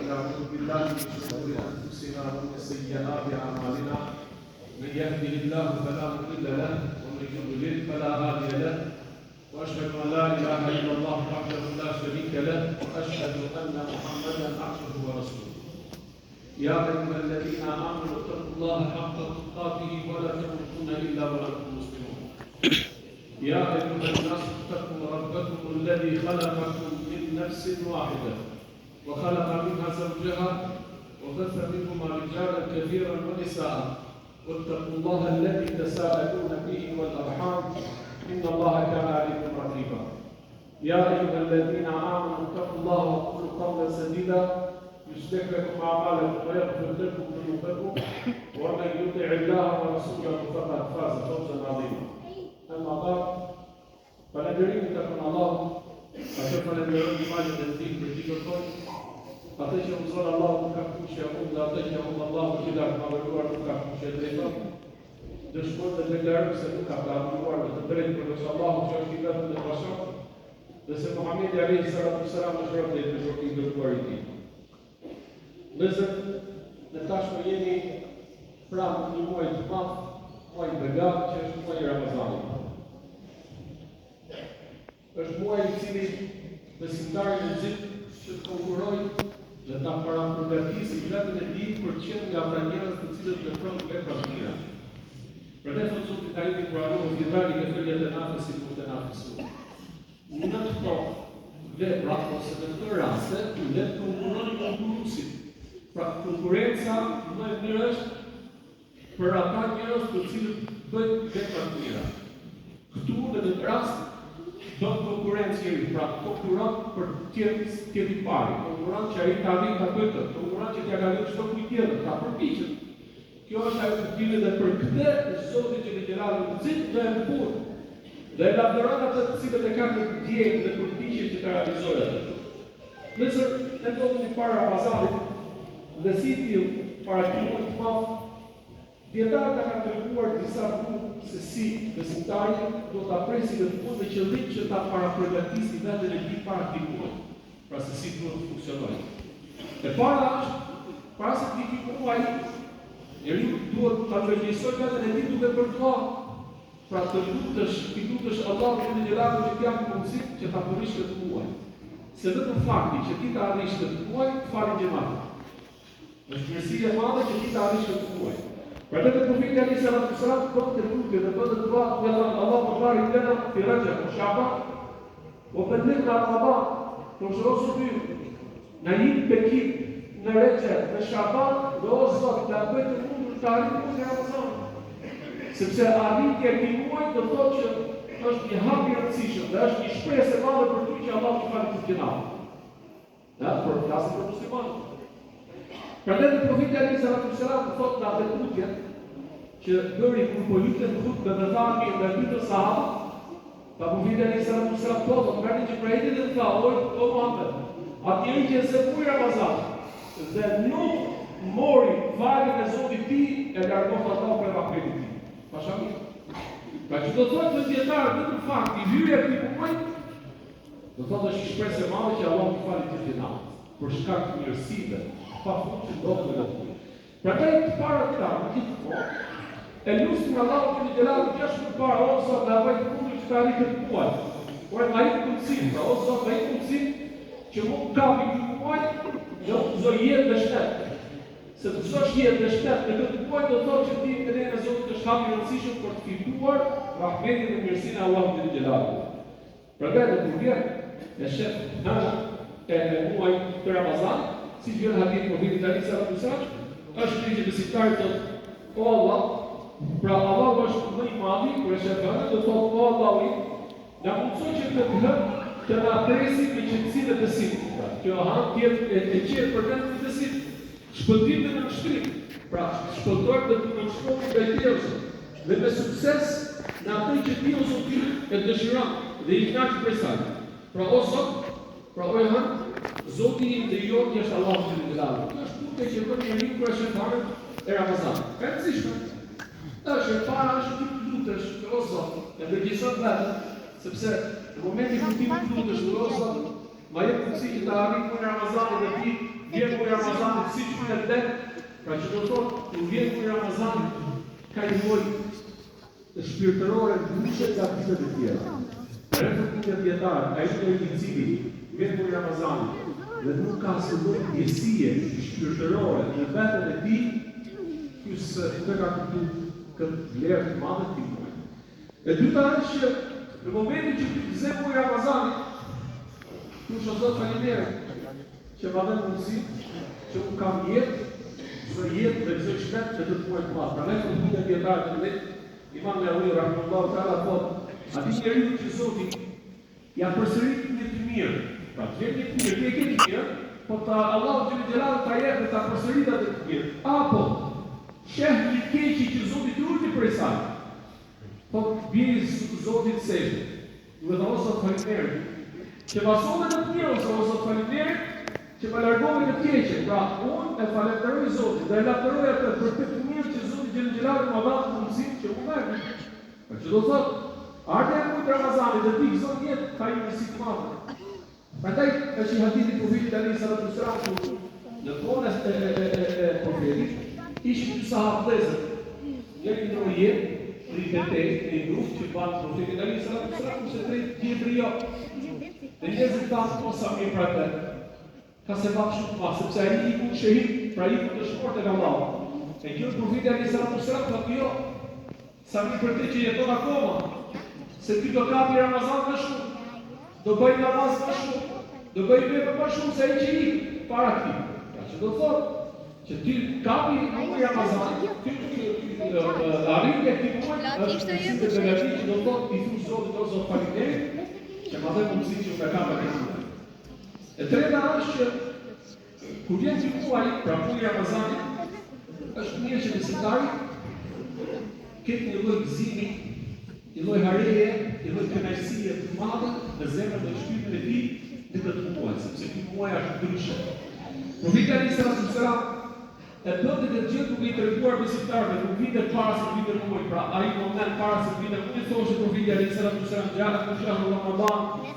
ونعوذ بالله من شرور أنفسنا ومن سيئات أعمالنا من يهده الله فلا مضل له ومن يضلل فلا هادي له وأشهد أن لا إله إلا الله وحده لا شريك له وأشهد أن محمدا عبده ورسوله يا أيها الذين آمنوا اتقوا الله حق تقاته ولا تموتن إلا وأنتم مسلمون يا أيها الناس اتقوا ربكم الذي خلقكم من نفس واحدة وخلق منها زوجها وبث منهما رجالا كثيرا ونساء واتقوا الله الذي تساءلون به والأرحام إن الله كان عليكم رقيبا يا أيها الذين آمنوا اتقوا الله وقولوا قولا سديدا يصلح لكم أعمالكم ويغفر لكم ذنوبكم ومن يطع الله ورسوله فقد فاز فوزا عظيما أما بعد فنجري تكون الله أشوف نجري بماجد الدين بذكركم أتجه صلى الله كفو شهود لا تجه الله كذا ما بدور كفو شدريتا دشمن تجلر سنك كفو وتدرك رسول الله كذا تدرسه بس محمد عليه الصلاة والسلام أشرف للتشوكي بالقريتي Nëzër, në tashmë jeni pranë një muaj të madh, muaj begat që është muaj Ramazanit. Është muaj I cili besimtari në gjithë që të konkurojë dhe ta parapërgatisi vetën e tij për të qenë nga ata njerëz të cilët veprojnë vepra të mira. Prandaj thotë Zoti ka imi Kur'ani në fitari që fjalët e natës si mund të nafisu. Në këto vepra ose në këto raste, ne konkurrojmë me gurusit. Pra konkurenca më e mirë është për ata njerëz të cilët bëjnë vepra të mira. Këtu në këtë rast do konkurencë jeri, pra konkuron për tjetë I pari, konkuron që ai ta arrijë ta bëjë këtë, konkuron që t'ia kalojë çdo kujt tjetër, ta përpiqet. Kjo është ajo që vjen edhe për këtë Zoti që në gjallë nxit dhe e punë. Dhe e lavdëron atë të cilët e kanë të djegë dhe përpiqen që ta realizojë atë. Nëse ne do të para Ramazanit dhe si t'ju para këmuaj të madh, dietarët kanë treguar disa punë se si besimtari do ta presi në punë me qëllim që ta parapërgatisi veten e tij para këtij muaji. Pra se si duhet të funksionojë. E para është, para se të vijë muaji, njeriu duhet ta përgjegjësojë veten e tij duke bërë dua. Pra të lutesh Allahut në gjërat që t'jap mundësi që ta përrish këtë muaj. Se vetëm fakti që ti ta arrish këtë muaj, të falin xhamatin. Është mirësi e madhe që ti ta arrish këtë muaj. Prandaj profeti Ali sallallahu alaihi wasallam thotë të lutet dhe bëhet dua me Allahu barik lana fi Rajab wa Sha'ban wa ballighna Ramadan. Të shrosu ty në një bekim në Rajab në Sha'ban do Zot ta bëj të mundur të arrijë në Ramazan. Sepse arritja e këtij muaji do thotë që është një hap I rëndësishëm dhe është një shpresë e madhe për ty që Allah të falë të gjinat. Ja, për flasim për muslimanët. Prandaj profeti Ali sallallahu alaihi wasallam thotë në atë lutje që bëri kur po lutet hutbë me dhami nga dy sahabë, pa profeti Ali sallallahu alaihi wasallam thotë merrni Xhibrailit dhe tha, o Muhammed, atëri që se fui Ramazan dhe nuk mori faljen e Zotit ti e largon Allahu për rahmetin e tij. Pashamir. Pra që do thotë të dietarë vetëm fakti hyrja e këtij muaji do thotë është një shpresë e madhe që Allah të falë të gjinat për shkak të mirësive. Pa fund që do të vetë. Prandaj të para këta, gjithmonë, e lutim Allahun që gjërat gjashtë më para ose të avoj punën që të arrijë këtë muaj. Por ai mundësi, ose ai mundësi që mund të kapi këtë muaj, do të zoj jetë dhe shtet. Se të zosh jetë dhe shtet në këtë muaj do thotë që ti në rrugën e Zotit është hap I rëndësishëm për të fituar rahmetin dhe mirësinë e Allahut të gjallë. Prandaj do të vjen e shef e muaj të Ramazan. Si vjen hadith profetit Ali sallallahu alaihi wasallam, është që besimtari thotë, o Allah, pra Allah është më I madhi, kur është e vënë, do thotë, o Allah, na mundësoj që të të na presi me qetësinë e besimit. Kjo han tjetë e qetë për vend të besimit. Shpëtim dhe në nështrim. Pra, shpëtojmë dhe të nështrim nga I tjerëzë. Dhe me sukses në atë që ti o Zotit e dëshiron dhe I kënaq prej saj. Pra, o Zot, pra o Johan, Zoti dhe jotë është Allahu të gjallë. Kjo është punë që bën njeriu kur është farë e Ramazanit. E rëndësishme. Është para është ti lutesh o Zot, e përgjegjëson veten, sepse në momentin kur ti lutesh o Zot, ma jep mundësi që të arrijë punë Ramazanit dhe ti vjen muaj Ramazanit siç vjen det, pra që do thotë, kur vjen muaj Ramazanit, ka një lloj të shpirtërore ndryshe nga ditët e tjera. Reflektimi dietar, ai i cili vjen muaj Ramazanit dhe nuk ka asnjë lloj ndjesie shpirtërore në veten e tij, ky s'e ka kuptuar këtë vlerë të madhe të muajit. E dyta është që në momentin që ti zë muaj Ramazanit, ju shozot faleminderit që ma dhe mundësi që unë kam jetë dhe gëzoj shmet që të të muaj të madhë. Pra ne këtë të djetarë të mëdhet, Imam Neawi Rahimullahu Ta'ala thot, ati njeri që Zoti ja përsërit një të mirë. Pra të jetë një të mirë, një të mirë, po ta Allahu Gjellat ta jetë dhe ta përsërit atë të mirë. Apo, sheh një keqi që Zoti të urti për e saj. Po bjeri Zotit sejtë, duke dhe ose të faleminderit, që vasove në të mirë ose të faleminderit, që më largohemi në keqe. Pra, unë e falenderoj Zotin dhe e lavdëroj atë për këtë mirë që Zoti Gjellat më dha mundësinë që unë merr. Për që do thotë, ardha e muajit Ramazanit dhe ti gëzon jetë ka një mësi të madhe. Prandaj është një hadith i Profetit alayhi salatu wasalam në kohën e profetit ishin dy sahabëzë. Njëri në jetë rritete në grup që banë Profetit alayhi salatu wasalam se tretë tjetri jo. Dhe njerëzit tanë posa mirë pra të. Ka se pak shumë ma, sepse ai i ku shëhit, pra i ku të shport e ka lau. E kjo Profeti alayhi salatu wasalam ka jo, sa mi për te që jeton akoma, se ty do kapi Ramazan më shumë, do bëj namaz më shumë, do bëj vepër më shumë se ai që i para ti. Pra që do thotë, që ty kapi muaj Ramazan, ty arritje këtij muaj, është një të begati që do thotë, i thu Zotit o Zot faleminderit, që ma dhe mundësi që me kapi Ramazan. E treta është që kur vjen që muaj, pra muaj Ramazanit, është mirë që besimtari ketë një lloj gëzimi, një lloj hareje, një lloj kënaqësie të madhe në zemrën dhe shpirtin e tij në këtë muaj, sepse ky muaj është ndryshe. Profeti alayhi salatu wasalam e bënte të gjithë duke i treguar besimtarëve nuk vitet para se vitet muaj, pra ai moment para se vitet muaj thoshte Profeti alayhi salatu wasalam, "Ja'ala shahru Ramadan